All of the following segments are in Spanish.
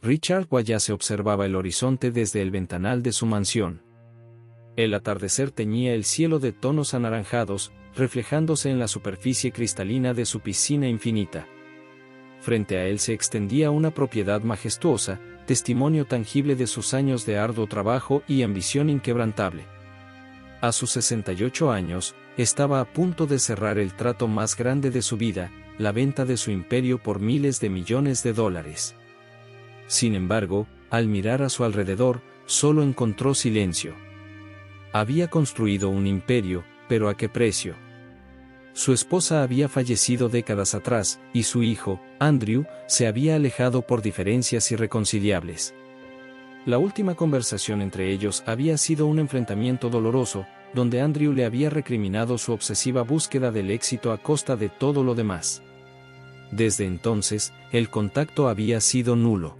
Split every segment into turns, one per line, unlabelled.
Richard Wallace observaba el horizonte desde el ventanal de su mansión. El atardecer teñía el cielo de tonos anaranjados, reflejándose en la superficie cristalina de su piscina infinita. Frente a él se extendía una propiedad majestuosa, testimonio tangible de sus años de arduo trabajo y ambición inquebrantable. A sus 68 años, estaba a punto de cerrar el trato más grande de su vida, la venta de su imperio por miles de millones de dólares. Sin embargo, al mirar a su alrededor, solo encontró silencio. Había construido un imperio, pero ¿a qué precio? Su esposa había fallecido décadas atrás, y su hijo, Andrew, se había alejado por diferencias irreconciliables. La última conversación entre ellos había sido un enfrentamiento doloroso, donde Andrew le había recriminado su obsesiva búsqueda del éxito a costa de todo lo demás. Desde entonces, el contacto había sido nulo.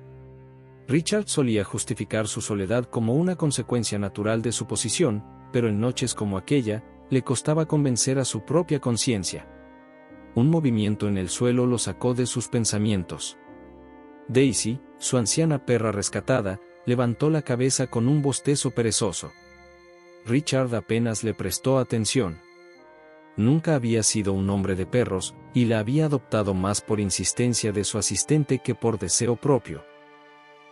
Richard solía justificar su soledad como una consecuencia natural de su posición, pero en noches como aquella, le costaba convencer a su propia conciencia. Un movimiento en el suelo lo sacó de sus pensamientos. Daisy, su anciana perra rescatada, levantó la cabeza con un bostezo perezoso. Richard apenas le prestó atención. Nunca había sido un hombre de perros, y la había adoptado más por insistencia de su asistente que por deseo propio.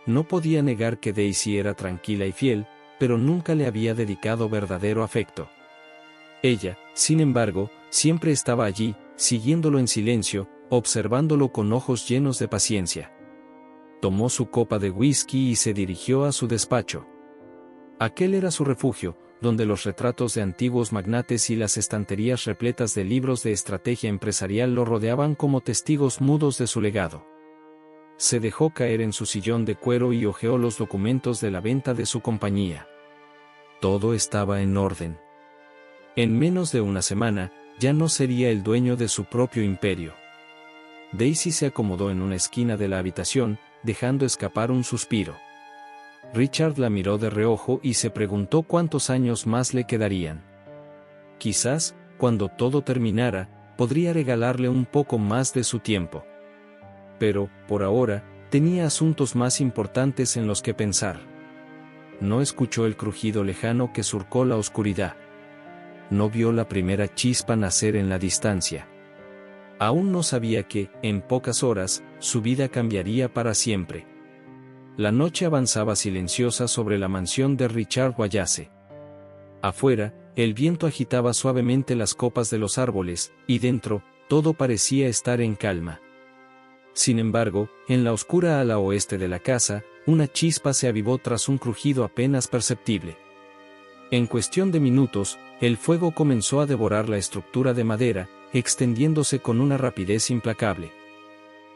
No podía negar que Daisy era tranquila y fiel, pero nunca le había dedicado verdadero afecto. Ella, sin embargo, siempre estaba allí, siguiéndolo en silencio, observándolo con ojos llenos de paciencia. Tomó su copa de whisky y se dirigió a su despacho. Aquel era su refugio, donde los retratos de antiguos magnates y las estanterías repletas de libros de estrategia empresarial lo rodeaban como testigos mudos de su legado. Se dejó caer en su sillón de cuero y hojeó los documentos de la venta de su compañía. Todo estaba en orden. En menos de una semana, ya no sería el dueño de su propio imperio. Daisy se acomodó en una esquina de la habitación, dejando escapar un suspiro. Richard la miró de reojo y se preguntó cuántos años más le quedarían. Quizás, cuando todo terminara, podría regalarle un poco más de su tiempo. Pero, por ahora, tenía asuntos más importantes en los que pensar. No escuchó el crujido lejano que surcó la oscuridad. No vio la primera chispa nacer en la distancia. Aún no sabía que, en pocas horas, su vida cambiaría para siempre. La noche avanzaba silenciosa sobre la mansión de Richard Wallace. Afuera, el viento agitaba suavemente las copas de los árboles, y dentro, todo parecía estar en calma. Sin embargo, en la oscura ala oeste de la casa, una chispa se avivó tras un crujido apenas perceptible. En cuestión de minutos, el fuego comenzó a devorar la estructura de madera, extendiéndose con una rapidez implacable.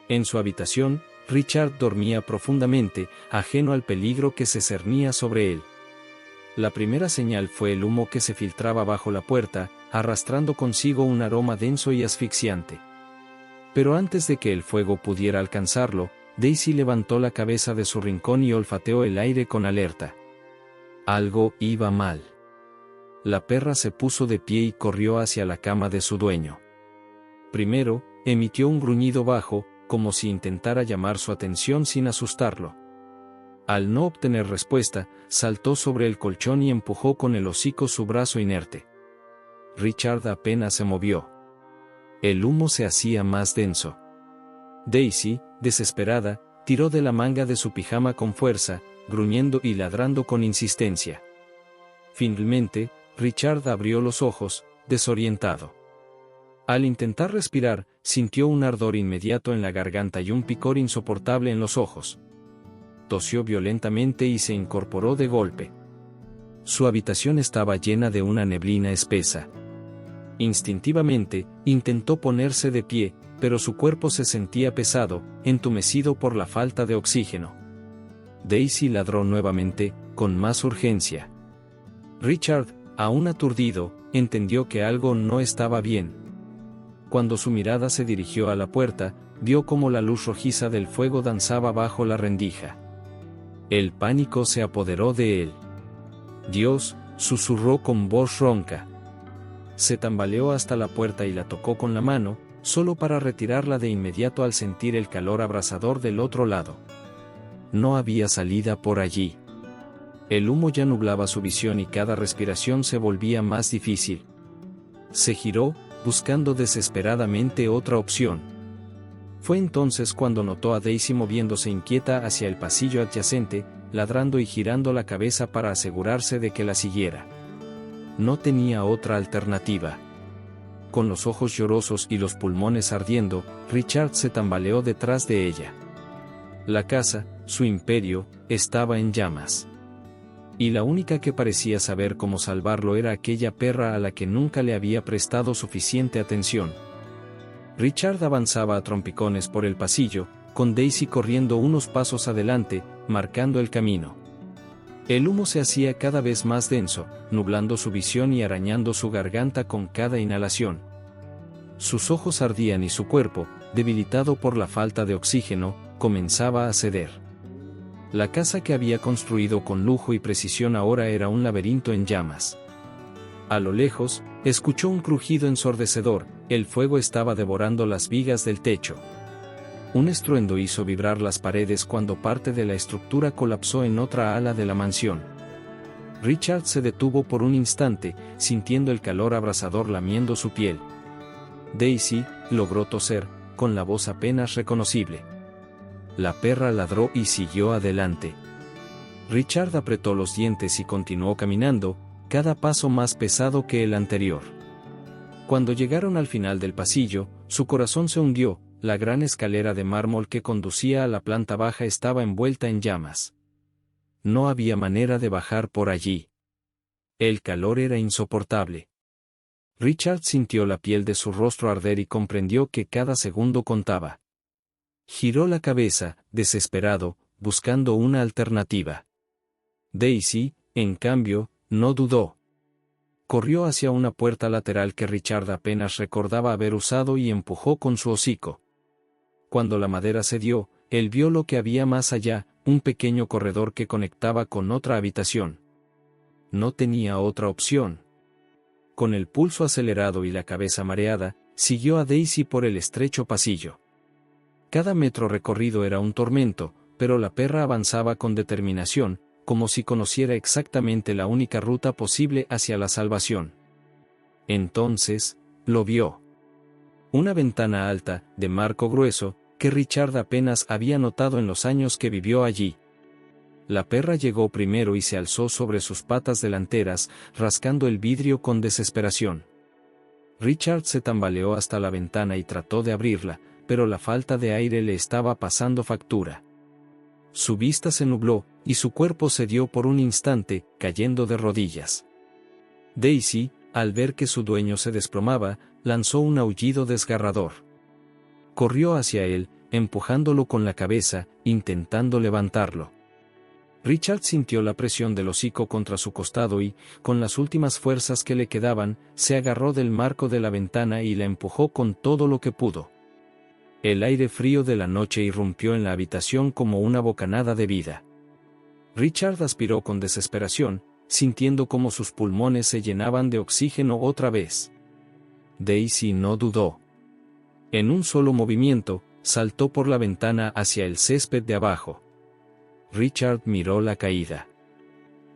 En su habitación, Richard dormía profundamente, ajeno al peligro que se cernía sobre él. La primera señal fue el humo que se filtraba bajo la puerta, arrastrando consigo un aroma denso y asfixiante. Pero antes de que el fuego pudiera alcanzarlo, Daisy levantó la cabeza de su rincón y olfateó el aire con alerta. Algo iba mal. La perra se puso de pie y corrió hacia la cama de su dueño. Primero, emitió un gruñido bajo, como si intentara llamar su atención sin asustarlo. Al no obtener respuesta, saltó sobre el colchón y empujó con el hocico su brazo inerte. Richard apenas se movió. El humo se hacía más denso. Daisy, desesperada, tiró de la manga de su pijama con fuerza, gruñendo y ladrando con insistencia. Finalmente, Richard abrió los ojos, desorientado. Al intentar respirar, sintió un ardor inmediato en la garganta y un picor insoportable en los ojos. Tosió violentamente y se incorporó de golpe. Su habitación estaba llena de una neblina espesa. Instintivamente, intentó ponerse de pie, pero su cuerpo se sentía pesado, entumecido por la falta de oxígeno. Daisy ladró nuevamente, con más urgencia. Richard, aún aturdido, entendió que algo no estaba bien. Cuando su mirada se dirigió a la puerta, vio cómo la luz rojiza del fuego danzaba bajo la rendija. El pánico se apoderó de él. Dios, susurró con voz ronca. Se tambaleó hasta la puerta y la tocó con la mano, solo para retirarla de inmediato al sentir el calor abrasador del otro lado. No había salida por allí. El humo ya nublaba su visión y cada respiración se volvía más difícil. Se giró, buscando desesperadamente otra opción. Fue entonces cuando notó a Daisy moviéndose inquieta hacia el pasillo adyacente, ladrando y girando la cabeza para asegurarse de que la siguiera. No tenía otra alternativa. Con los ojos llorosos y los pulmones ardiendo, Richard se tambaleó detrás de ella. La casa, su imperio, estaba en llamas. Y la única que parecía saber cómo salvarlo era aquella perra a la que nunca le había prestado suficiente atención. Richard avanzaba a trompicones por el pasillo, con Daisy corriendo unos pasos adelante, marcando el camino. El humo se hacía cada vez más denso, nublando su visión y arañando su garganta con cada inhalación. Sus ojos ardían y su cuerpo, debilitado por la falta de oxígeno, comenzaba a ceder. La casa que había construido con lujo y precisión ahora era un laberinto en llamas. A lo lejos, escuchó un crujido ensordecedor, el fuego estaba devorando las vigas del techo. Un estruendo hizo vibrar las paredes cuando parte de la estructura colapsó en otra ala de la mansión. Richard se detuvo por un instante, sintiendo el calor abrasador lamiendo su piel. Daisy logró toser, con la voz apenas reconocible. La perra ladró y siguió adelante. Richard apretó los dientes y continuó caminando, cada paso más pesado que el anterior. Cuando llegaron al final del pasillo, su corazón se hundió. La gran escalera de mármol que conducía a la planta baja estaba envuelta en llamas. No había manera de bajar por allí. El calor era insoportable. Richard sintió la piel de su rostro arder y comprendió que cada segundo contaba. Giró la cabeza, desesperado, buscando una alternativa. Daisy, en cambio, no dudó. Corrió hacia una puerta lateral que Richard apenas recordaba haber usado y empujó con su hocico. Cuando la madera cedió, él vio lo que había más allá, un pequeño corredor que conectaba con otra habitación. No tenía otra opción. Con el pulso acelerado y la cabeza mareada, siguió a Daisy por el estrecho pasillo. Cada metro recorrido era un tormento, pero la perra avanzaba con determinación, como si conociera exactamente la única ruta posible hacia la salvación. Entonces, lo vio. Una ventana alta, de marco grueso, que Richard apenas había notado en los años que vivió allí. La perra llegó primero y se alzó sobre sus patas delanteras, rascando el vidrio con desesperación. Richard se tambaleó hasta la ventana y trató de abrirla, pero la falta de aire le estaba pasando factura. Su vista se nubló, y su cuerpo cedió por un instante, cayendo de rodillas. Daisy, al ver que su dueño se desplomaba, lanzó un aullido desgarrador. Corrió hacia él, empujándolo con la cabeza, intentando levantarlo. Richard sintió la presión del hocico contra su costado y, con las últimas fuerzas que le quedaban, se agarró del marco de la ventana y la empujó con todo lo que pudo. El aire frío de la noche irrumpió en la habitación como una bocanada de vida. Richard aspiró con desesperación, sintiendo cómo sus pulmones se llenaban de oxígeno otra vez. Daisy no dudó. En un solo movimiento, saltó por la ventana hacia el césped de abajo. Richard miró la caída.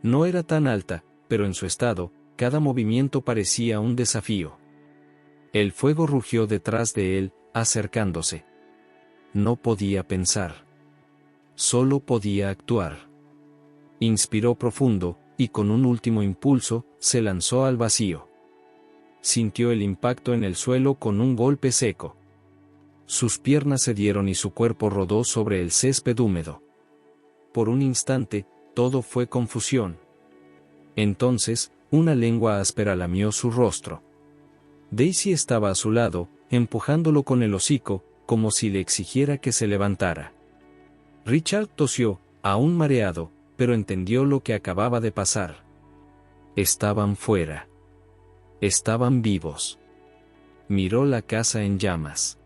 No era tan alta, pero en su estado, cada movimiento parecía un desafío. El fuego rugió detrás de él, acercándose. No podía pensar. Solo podía actuar. Inspiró profundo, y con un último impulso, se lanzó al vacío. Sintió el impacto en el suelo con un golpe seco. Sus piernas cedieron y su cuerpo rodó sobre el césped húmedo. Por un instante, todo fue confusión. Entonces, una lengua áspera lamió su rostro. Daisy estaba a su lado, empujándolo con el hocico, como si le exigiera que se levantara. Richard tosió, aún mareado, pero entendió lo que acababa de pasar. Estaban fuera. Estaban vivos. Miró la casa en llamas.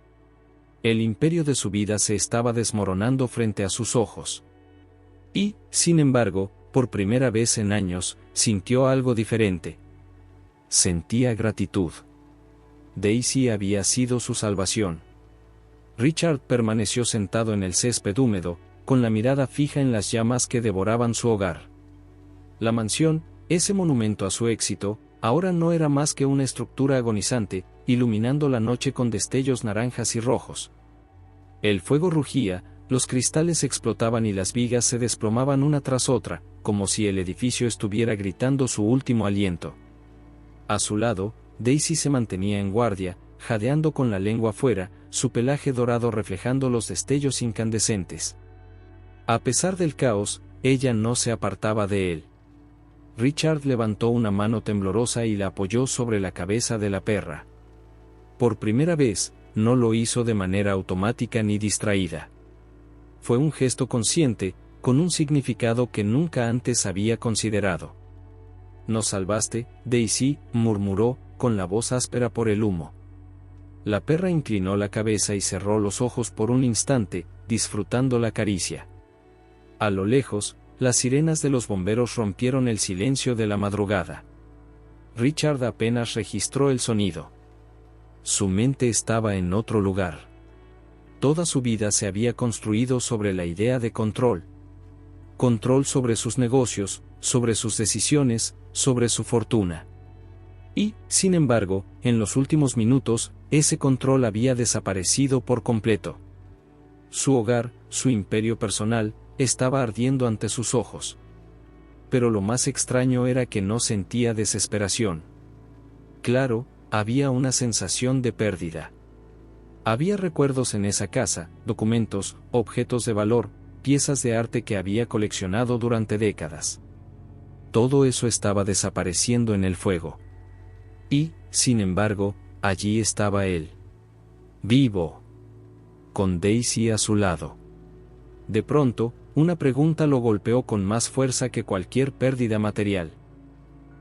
El imperio de su vida se estaba desmoronando frente a sus ojos. Y, sin embargo, por primera vez en años, sintió algo diferente. Sentía gratitud. Daisy había sido su salvación. Richard permaneció sentado en el césped húmedo, con la mirada fija en las llamas que devoraban su hogar. La mansión, ese monumento a su éxito, ahora no era más que una estructura agonizante, iluminando la noche con destellos naranjas y rojos. El fuego rugía, los cristales explotaban y las vigas se desplomaban una tras otra, como si el edificio estuviera gritando su último aliento. A su lado, Daisy se mantenía en guardia, jadeando con la lengua fuera, su pelaje dorado reflejando los destellos incandescentes. A pesar del caos, ella no se apartaba de él. Richard levantó una mano temblorosa y la apoyó sobre la cabeza de la perra. Por primera vez, no lo hizo de manera automática ni distraída. Fue un gesto consciente, con un significado que nunca antes había considerado. «Nos salvaste, Daisy», murmuró, con la voz áspera por el humo. La perra inclinó la cabeza y cerró los ojos por un instante, disfrutando la caricia. A lo lejos, las sirenas de los bomberos rompieron el silencio de la madrugada. Richard apenas registró el sonido. Su mente estaba en otro lugar. Toda su vida se había construido sobre la idea de control. Control sobre sus negocios, sobre sus decisiones, sobre su fortuna. Y, sin embargo, en los últimos minutos, ese control había desaparecido por completo. Su hogar, su imperio personal, estaba ardiendo ante sus ojos. Pero lo más extraño era que no sentía desesperación. Claro, había una sensación de pérdida. Había recuerdos en esa casa, documentos, objetos de valor, piezas de arte que había coleccionado durante décadas. Todo eso estaba desapareciendo en el fuego. Y, sin embargo, allí estaba él. Vivo. Con Daisy a su lado. De pronto, una pregunta lo golpeó con más fuerza que cualquier pérdida material.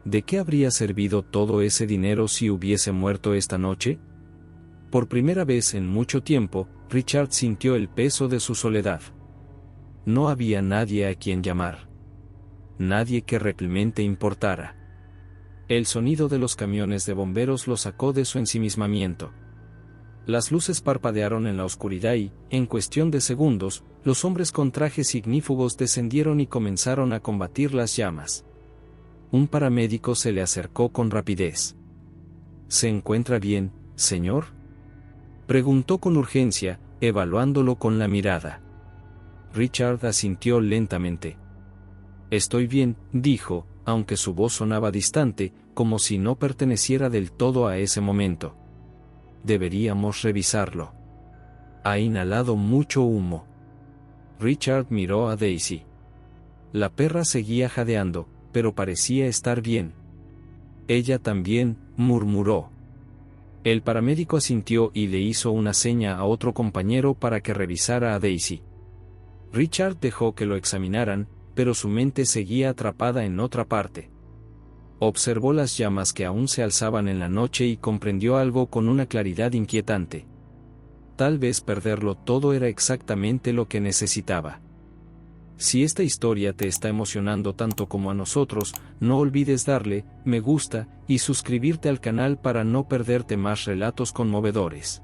¿De qué habría servido todo ese dinero si hubiese muerto esta noche? Por primera vez en mucho tiempo, Richard sintió el peso de su soledad. No había nadie a quien llamar. Nadie que realmente importara. El sonido de los camiones de bomberos lo sacó de su ensimismamiento. Las luces parpadearon en la oscuridad y, en cuestión de segundos, los hombres con trajes ignífugos descendieron y comenzaron a combatir las llamas. Un paramédico se le acercó con rapidez. ¿Se encuentra bien, señor?, preguntó con urgencia, evaluándolo con la mirada. Richard asintió lentamente. «Estoy bien», dijo, aunque su voz sonaba distante, como si no perteneciera del todo a ese momento. «Deberíamos revisarlo. Ha inhalado mucho humo». Richard miró a Daisy. La perra seguía jadeando, pero parecía estar bien. «Ella también», murmuró. El paramédico asintió y le hizo una seña a otro compañero para que revisara a Daisy. Richard dejó que lo examinaran, pero su mente seguía atrapada en otra parte. Observó las llamas que aún se alzaban en la noche y comprendió algo con una claridad inquietante. Tal vez perderlo todo era exactamente lo que necesitaba. Si esta historia te está emocionando tanto como a nosotros, no olvides darle me gusta y suscribirte al canal para no perderte más relatos conmovedores.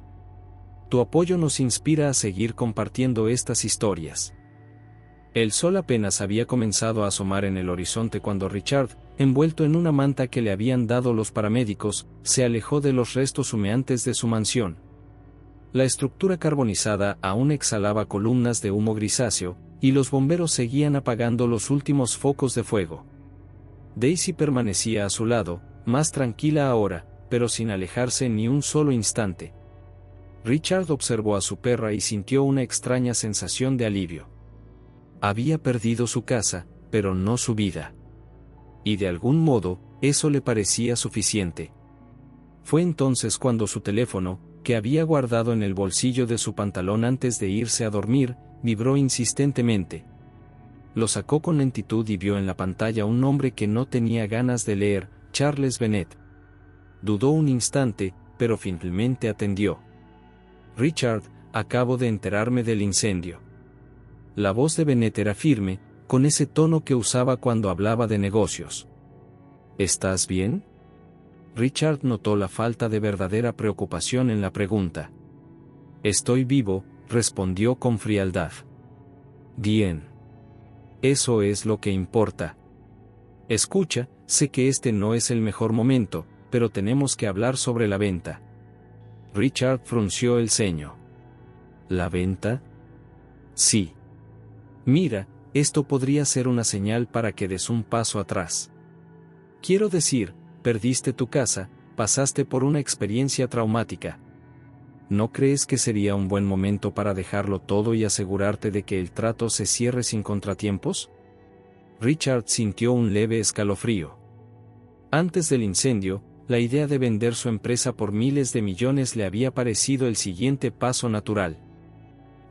Tu apoyo nos inspira a seguir compartiendo estas historias. El sol apenas había comenzado a asomar en el horizonte cuando Richard, envuelto en una manta que le habían dado los paramédicos, se alejó de los restos humeantes de su mansión. La estructura carbonizada aún exhalaba columnas de humo grisáceo, y los bomberos seguían apagando los últimos focos de fuego. Daisy permanecía a su lado, más tranquila ahora, pero sin alejarse ni un solo instante. Richard observó a su perra y sintió una extraña sensación de alivio. Había perdido su casa, pero no su vida. Y de algún modo, eso le parecía suficiente. Fue entonces cuando su teléfono, que había guardado en el bolsillo de su pantalón antes de irse a dormir, vibró insistentemente. Lo sacó con lentitud y vio en la pantalla un nombre que no tenía ganas de leer, Charles Bennett. Dudó un instante, pero finalmente atendió. «Richard, acabo de enterarme del incendio». La voz de Bennett era firme, con ese tono que usaba cuando hablaba de negocios. «¿Estás bien?». Richard notó la falta de verdadera preocupación en la pregunta. «Estoy vivo», respondió con frialdad. Bien. Eso es lo que importa. Escucha, sé que este no es el mejor momento, pero tenemos que hablar sobre la venta. Richard frunció el ceño. ¿La venta? Sí. Mira, esto podría ser una señal para que des un paso atrás. Quiero decir, perdiste tu casa, pasaste por una experiencia traumática. ¿No crees que sería un buen momento para dejarlo todo y asegurarte de que el trato se cierre sin contratiempos? Richard sintió un leve escalofrío. Antes del incendio, la idea de vender su empresa por miles de millones le había parecido el siguiente paso natural.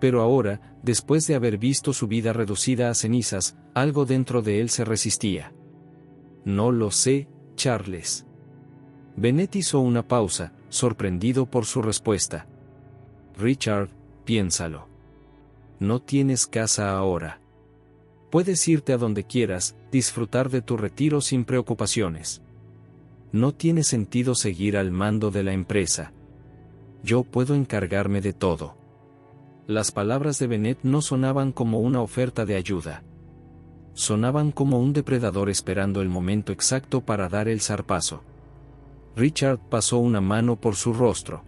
Pero ahora, después de haber visto su vida reducida a cenizas, algo dentro de él se resistía. No lo sé, Charles. Bennett hizo una pausa, sorprendido por su respuesta. Richard, piénsalo. No tienes casa ahora. Puedes irte a donde quieras, disfrutar de tu retiro sin preocupaciones. No tiene sentido seguir al mando de la empresa. Yo puedo encargarme de todo. Las palabras de Bennett no sonaban como una oferta de ayuda. Sonaban como un depredador esperando el momento exacto para dar el zarpazo. Richard pasó una mano por su rostro.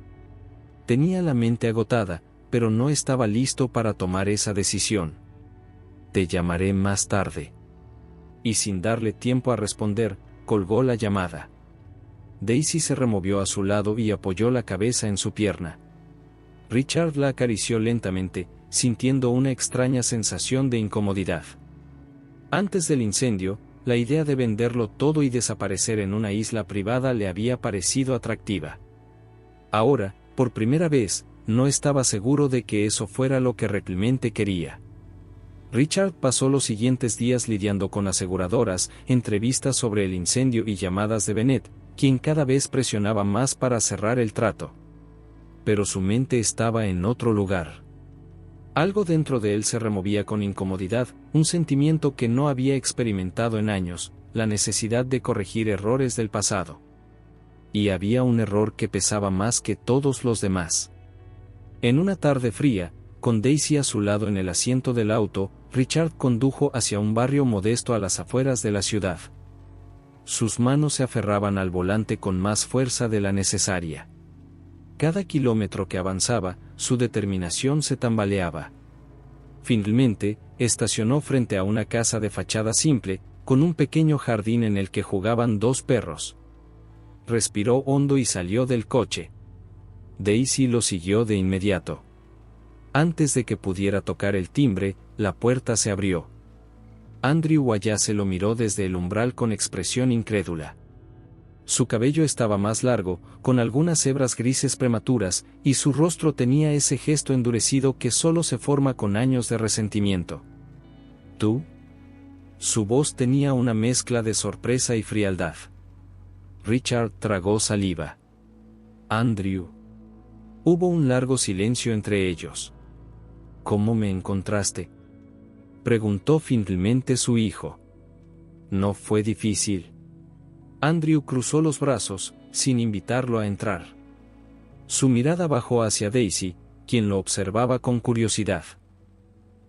Tenía la mente agotada, pero no estaba listo para tomar esa decisión. Te llamaré más tarde. Y sin darle tiempo a responder, colgó la llamada. Daisy se removió a su lado y apoyó la cabeza en su pierna. Richard la acarició lentamente, sintiendo una extraña sensación de incomodidad. Antes del incendio, la idea de venderlo todo y desaparecer en una isla privada le había parecido atractiva. Ahora, por primera vez, no estaba seguro de que eso fuera lo que realmente quería. Richard pasó los siguientes días lidiando con aseguradoras, entrevistas sobre el incendio y llamadas de Bennett, quien cada vez presionaba más para cerrar el trato. Pero su mente estaba en otro lugar. Algo dentro de él se removía con incomodidad, un sentimiento que no había experimentado en años, la necesidad de corregir errores del pasado. Y había un error que pesaba más que todos los demás. En una tarde fría, con Daisy a su lado en el asiento del auto, Richard condujo hacia un barrio modesto a las afueras de la ciudad. Sus manos se aferraban al volante con más fuerza de la necesaria. Cada kilómetro que avanzaba, su determinación se tambaleaba. Finalmente, estacionó frente a una casa de fachada simple, con un pequeño jardín en el que jugaban dos perros. Respiró hondo y salió del coche. Daisy lo siguió de inmediato. Antes de que pudiera tocar el timbre, la puerta se abrió. Andrew Wallace lo miró desde el umbral con expresión incrédula. Su cabello estaba más largo, con algunas hebras grises prematuras, y su rostro tenía ese gesto endurecido que solo se forma con años de resentimiento. ¿Tú? Su voz tenía una mezcla de sorpresa y frialdad. Richard tragó saliva. Andrew. Hubo un largo silencio entre ellos. ¿Cómo me encontraste?, preguntó finalmente su hijo. No fue difícil. Andrew cruzó los brazos, sin invitarlo a entrar. Su mirada bajó hacia Daisy, quien lo observaba con curiosidad.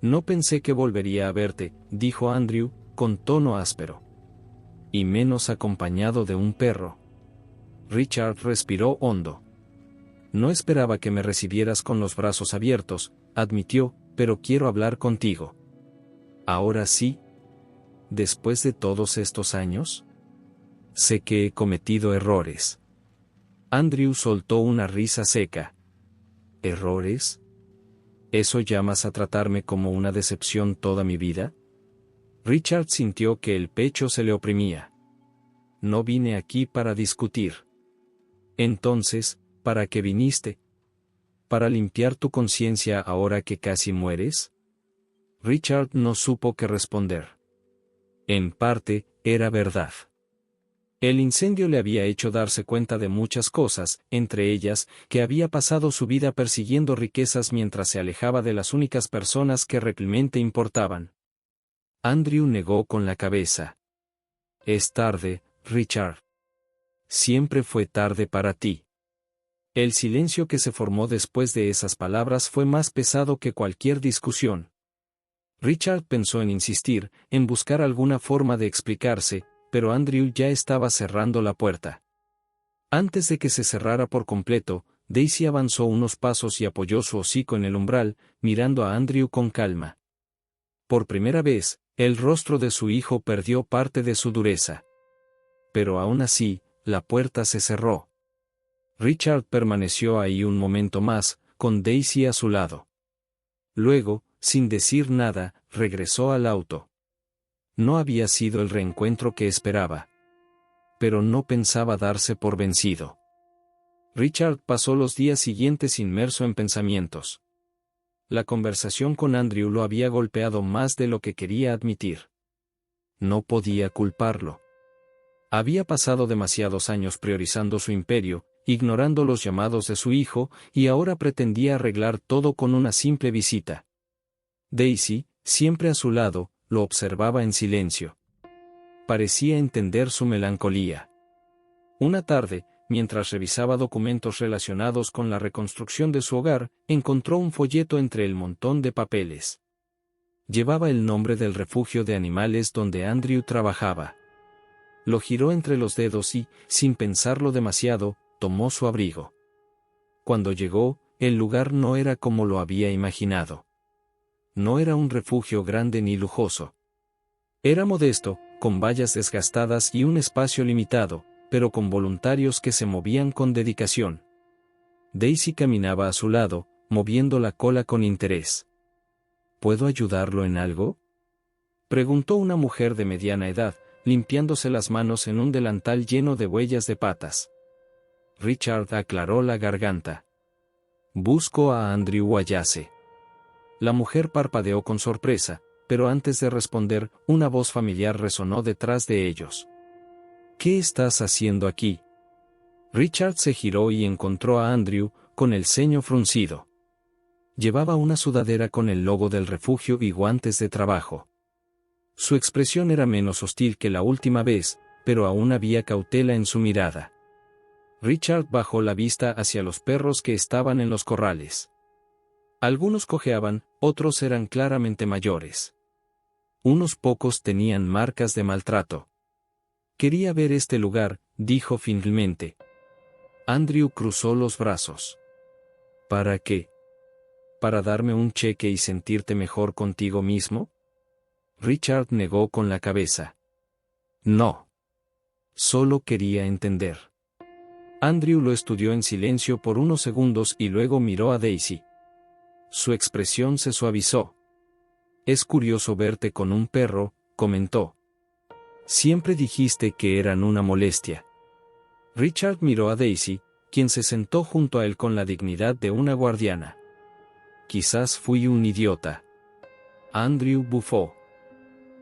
No pensé que volvería a verte, dijo Andrew, con tono áspero. Y menos acompañado de un perro. Richard respiró hondo. No esperaba que me recibieras con los brazos abiertos, admitió, pero quiero hablar contigo. ¿Ahora sí? ¿Después de todos estos años? Sé que he cometido errores. Andrew soltó una risa seca. ¿Errores? ¿Eso llamas a tratarme como una decepción toda mi vida? Richard sintió que el pecho se le oprimía. No vine aquí para discutir. Entonces, ¿para qué viniste? ¿Para limpiar tu conciencia ahora que casi mueres? Richard no supo qué responder. En parte, era verdad. El incendio le había hecho darse cuenta de muchas cosas, entre ellas, que había pasado su vida persiguiendo riquezas mientras se alejaba de las únicas personas que realmente importaban. Andrew negó con la cabeza. Es tarde, Richard. Siempre fue tarde para ti. El silencio que se formó después de esas palabras fue más pesado que cualquier discusión. Richard pensó en insistir, en buscar alguna forma de explicarse, pero Andrew ya estaba cerrando la puerta. Antes de que se cerrara por completo, Daisy avanzó unos pasos y apoyó su hocico en el umbral, mirando a Andrew con calma. Por primera vez, el rostro de su hijo perdió parte de su dureza. Pero aún así, la puerta se cerró. Richard permaneció ahí un momento más, con Daisy a su lado. Luego, sin decir nada, regresó al auto. No había sido el reencuentro que esperaba. Pero no pensaba darse por vencido. Richard pasó los días siguientes inmerso en pensamientos. La conversación con Andrew lo había golpeado más de lo que quería admitir. No podía culparlo. Había pasado demasiados años priorizando su imperio, ignorando los llamados de su hijo, y ahora pretendía arreglar todo con una simple visita. Daisy, siempre a su lado, lo observaba en silencio. Parecía entender su melancolía. Una tarde, mientras revisaba documentos relacionados con la reconstrucción de su hogar, encontró un folleto entre el montón de papeles. Llevaba el nombre del refugio de animales donde Andrew trabajaba. Lo giró entre los dedos y, sin pensarlo demasiado, tomó su abrigo. Cuando llegó, el lugar no era como lo había imaginado. No era un refugio grande ni lujoso. Era modesto, con vallas desgastadas y un espacio limitado, pero con voluntarios que se movían con dedicación. Daisy caminaba a su lado, moviendo la cola con interés. ¿Puedo ayudarlo en algo?, preguntó una mujer de mediana edad, limpiándose las manos en un delantal lleno de huellas de patas. Richard aclaró la garganta. Busco a Andrew Wallace. La mujer parpadeó con sorpresa, pero antes de responder, una voz familiar resonó detrás de ellos. ¿Qué estás haciendo aquí? Richard se giró y encontró a Andrew, con el ceño fruncido. Llevaba una sudadera con el logo del refugio y guantes de trabajo. Su expresión era menos hostil que la última vez, pero aún había cautela en su mirada. Richard bajó la vista hacia los perros que estaban en los corrales. Algunos cojeaban, otros eran claramente mayores. Unos pocos tenían marcas de maltrato. Quería ver este lugar, dijo finalmente. Andrew cruzó los brazos. ¿Para qué? ¿Para darme un cheque y sentirte mejor contigo mismo? Richard negó con la cabeza. No. Solo quería entender. Andrew lo estudió en silencio por unos segundos y luego miró a Daisy. Su expresión se suavizó. Es curioso verte con un perro, comentó. Siempre dijiste que eran una molestia. Richard miró a Daisy, quien se sentó junto a él con la dignidad de una guardiana. Quizás fui un idiota. Andrew bufó.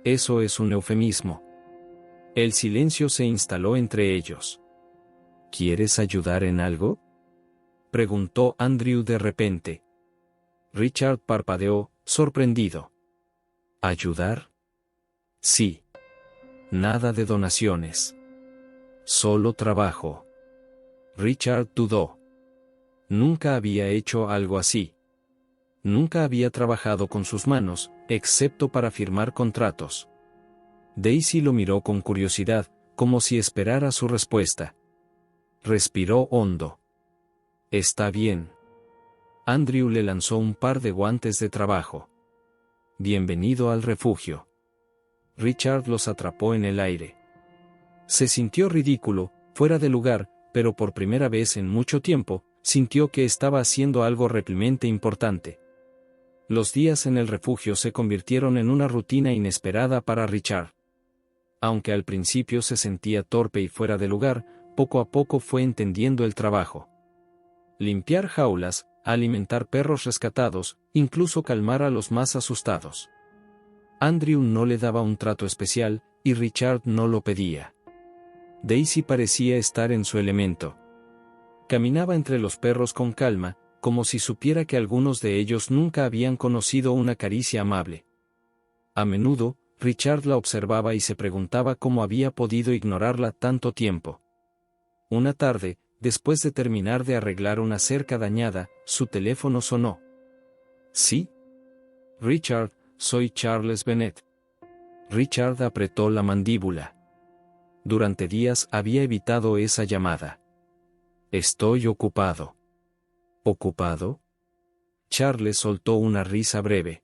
Eso es un eufemismo. El silencio se instaló entre ellos. ¿Quieres ayudar en algo?, preguntó Andrew de repente. Richard parpadeó, sorprendido. ¿Ayudar? Sí. Nada de donaciones. Solo trabajo. Richard dudó. Nunca había hecho algo así. Nunca había trabajado con sus manos, excepto para firmar contratos. Daisy lo miró con curiosidad, como si esperara su respuesta. Respiró hondo. Está bien. Andrew le lanzó un par de guantes de trabajo. Bienvenido al refugio. Richard los atrapó en el aire. Se sintió ridículo, fuera de lugar, pero por primera vez en mucho tiempo, sintió que estaba haciendo algo realmente importante. Los días en el refugio se convirtieron en una rutina inesperada para Richard. Aunque al principio se sentía torpe y fuera de lugar, poco a poco fue entendiendo el trabajo. Limpiar jaulas, alimentar perros rescatados, incluso calmar a los más asustados. Andrew no le daba un trato especial, y Richard no lo pedía. Daisy parecía estar en su elemento. Caminaba entre los perros con calma, como si supiera que algunos de ellos nunca habían conocido una caricia amable. A menudo, Richard la observaba y se preguntaba cómo había podido ignorarla tanto tiempo. Una tarde, después de terminar de arreglar una cerca dañada, su teléfono sonó. ¿Sí? Richard, soy Charles Bennet. Richard apretó la mandíbula. Durante días había evitado esa llamada. Estoy ocupado. ¿Ocupado? Charles soltó una risa breve.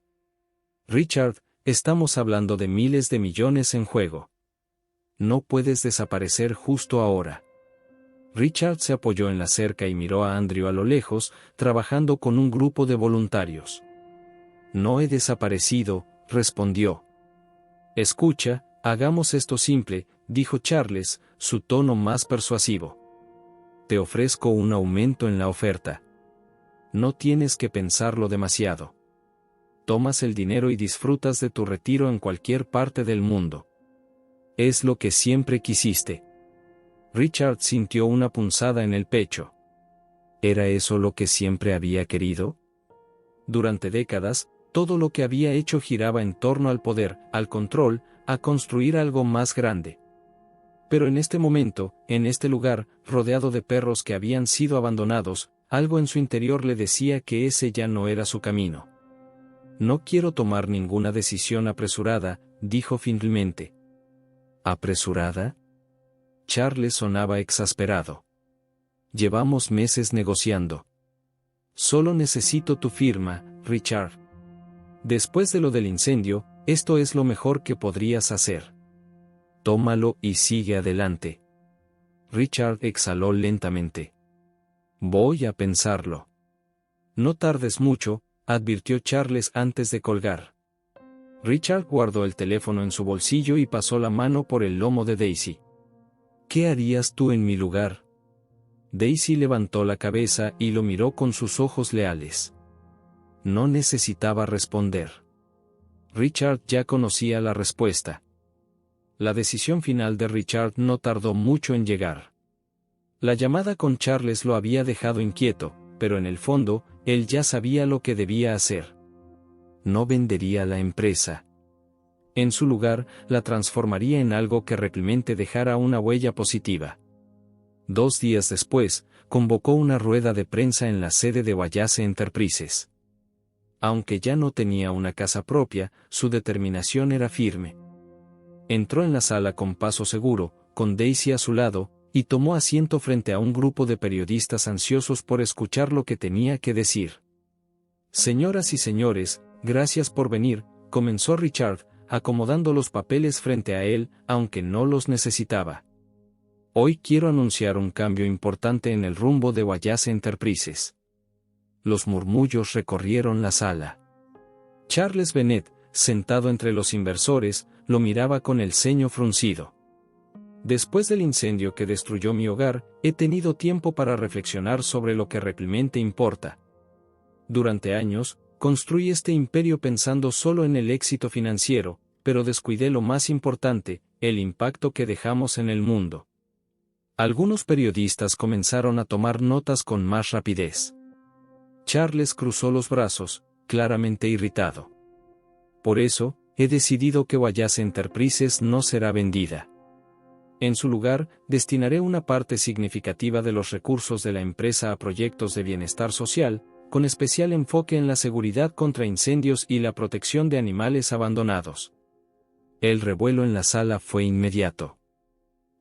Richard, estamos hablando de miles de millones en juego. No puedes desaparecer justo ahora. Richard se apoyó en la cerca y miró a Andrew a lo lejos, trabajando con un grupo de voluntarios. No he desaparecido, respondió. Escucha, hagamos esto simple, dijo Charles, su tono más persuasivo. Te ofrezco un aumento en la oferta. No tienes que pensarlo demasiado. Tomas el dinero y disfrutas de tu retiro en cualquier parte del mundo. Es lo que siempre quisiste. Richard sintió una punzada en el pecho. ¿Era eso lo que siempre había querido? Durante décadas, todo lo que había hecho giraba en torno al poder, al control, a construir algo más grande. Pero en este momento, en este lugar, rodeado de perros que habían sido abandonados, algo en su interior le decía que ese ya no era su camino. No quiero tomar ninguna decisión apresurada, dijo finalmente. ¿Apresurada? Charles sonaba exasperado. Llevamos meses negociando. Solo necesito tu firma, Richard. Después de lo del incendio, esto es lo mejor que podrías hacer. Tómalo y sigue adelante. Richard exhaló lentamente. Voy a pensarlo. No tardes mucho, advirtió Charles antes de colgar. Richard guardó el teléfono en su bolsillo y pasó la mano por el lomo de Daisy. ¿Qué harías tú en mi lugar? Daisy levantó la cabeza y lo miró con sus ojos leales. No necesitaba responder. Richard ya conocía la respuesta. La decisión final de Richard no tardó mucho en llegar. La llamada con Charles lo había dejado inquieto, pero en el fondo, él ya sabía lo que debía hacer. No vendería la empresa. En su lugar, la transformaría en algo que realmente dejara una huella positiva. 2 días después, convocó una rueda de prensa en la sede de Wallace Enterprises. Aunque ya no tenía una casa propia, su determinación era firme. Entró en la sala con paso seguro, con Daisy a su lado, y tomó asiento frente a un grupo de periodistas ansiosos por escuchar lo que tenía que decir. Señoras y señores, gracias por venir, comenzó Richard, acomodando los papeles frente a él, aunque no los necesitaba. Hoy quiero anunciar un cambio importante en el rumbo de Wallace Enterprises. Los murmullos recorrieron la sala. Charles Bennet, sentado entre los inversores, lo miraba con el ceño fruncido. Después del incendio que destruyó mi hogar, he tenido tiempo para reflexionar sobre lo que realmente importa. Durante años, construí este imperio pensando solo en el éxito financiero, pero descuidé lo más importante, el impacto que dejamos en el mundo. Algunos periodistas comenzaron a tomar notas con más rapidez. Charles cruzó los brazos, claramente irritado. Por eso, he decidido que Wallace Enterprises no será vendida. En su lugar, destinaré una parte significativa de los recursos de la empresa a proyectos de bienestar social, con especial enfoque en la seguridad contra incendios y la protección de animales abandonados. El revuelo en la sala fue inmediato.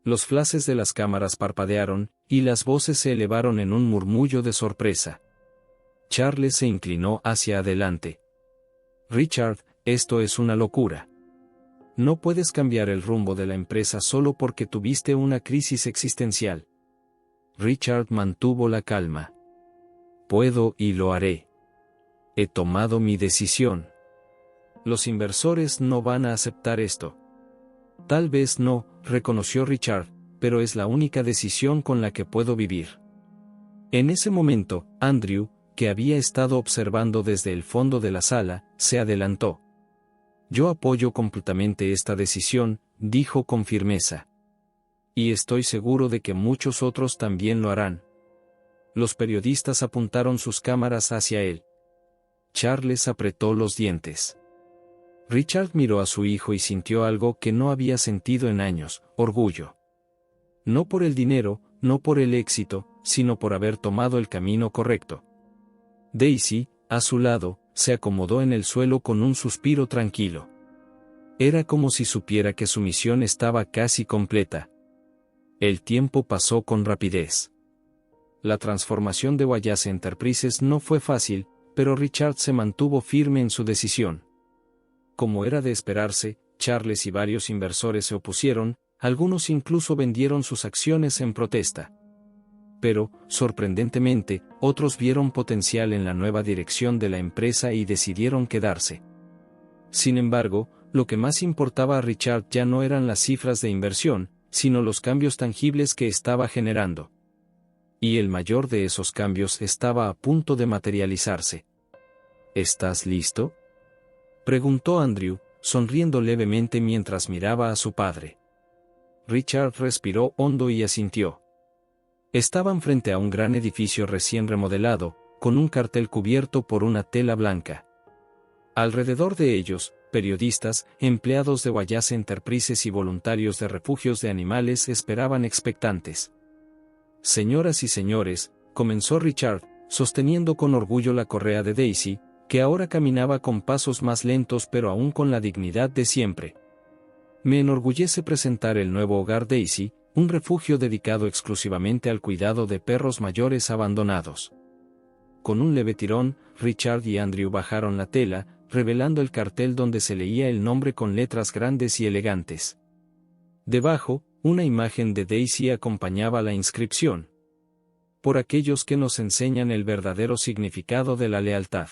Los flashes de las cámaras parpadearon, y las voces se elevaron en un murmullo de sorpresa. Charles se inclinó hacia adelante. Richard, esto es una locura. No puedes cambiar el rumbo de la empresa solo porque tuviste una crisis existencial. Richard mantuvo la calma. Puedo y lo haré. He tomado mi decisión. Los inversores no van a aceptar esto. Tal vez no, reconoció Richard, pero es la única decisión con la que puedo vivir. En ese momento, Andrew, que había estado observando desde el fondo de la sala, se adelantó. Yo apoyo completamente esta decisión, dijo con firmeza. Y estoy seguro de que muchos otros también lo harán. Los periodistas apuntaron sus cámaras hacia él. Charles apretó los dientes. Richard miró a su hijo y sintió algo que no había sentido en años, orgullo. No por el dinero, no por el éxito, sino por haber tomado el camino correcto. Daisy, a su lado, se acomodó en el suelo con un suspiro tranquilo. Era como si supiera que su misión estaba casi completa. El tiempo pasó con rapidez. La transformación de Wallace Enterprises no fue fácil, pero Richard se mantuvo firme en su decisión. Como era de esperarse, Charles y varios inversores se opusieron, algunos incluso vendieron sus acciones en protesta. Pero, sorprendentemente, otros vieron potencial en la nueva dirección de la empresa y decidieron quedarse. Sin embargo, lo que más importaba a Richard ya no eran las cifras de inversión, sino los cambios tangibles que estaba generando. Y el mayor de esos cambios estaba a punto de materializarse. ¿Estás listo?, preguntó Andrew, sonriendo levemente mientras miraba a su padre. Richard respiró hondo y asintió. Estaban frente a un gran edificio recién remodelado, con un cartel cubierto por una tela blanca. Alrededor de ellos, periodistas, empleados de Wallace Enterprises y voluntarios de refugios de animales esperaban expectantes. Señoras y señores, comenzó Richard, sosteniendo con orgullo la correa de Daisy, que ahora caminaba con pasos más lentos pero aún con la dignidad de siempre. Me enorgullece presentar el nuevo hogar Daisy, un refugio dedicado exclusivamente al cuidado de perros mayores abandonados. Con un leve tirón, Richard y Andrew bajaron la tela, revelando el cartel donde se leía el nombre con letras grandes y elegantes. Debajo, una imagen de Daisy acompañaba la inscripción. Por aquellos que nos enseñan el verdadero significado de la lealtad.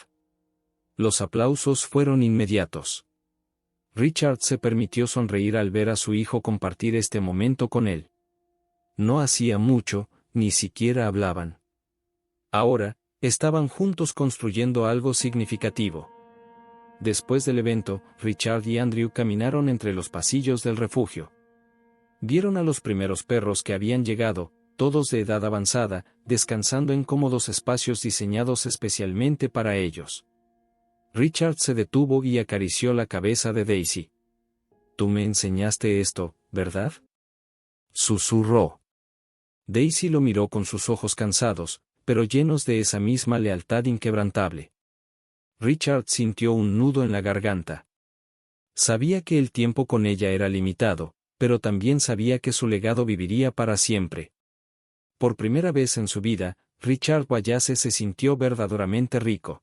Los aplausos fueron inmediatos. Richard se permitió sonreír al ver a su hijo compartir este momento con él. No hacía mucho, ni siquiera hablaban. Ahora, estaban juntos construyendo algo significativo. Después del evento, Richard y Andrew caminaron entre los pasillos del refugio. Vieron a los primeros perros que habían llegado, todos de edad avanzada, descansando en cómodos espacios diseñados especialmente para ellos. Richard se detuvo y acarició la cabeza de Daisy. «Tú me enseñaste esto, ¿verdad?», susurró. Daisy lo miró con sus ojos cansados, pero llenos de esa misma lealtad inquebrantable. Richard sintió un nudo en la garganta. Sabía que el tiempo con ella era limitado, pero también sabía que su legado viviría para siempre. Por primera vez en su vida, Richard Wallace se sintió verdaderamente rico.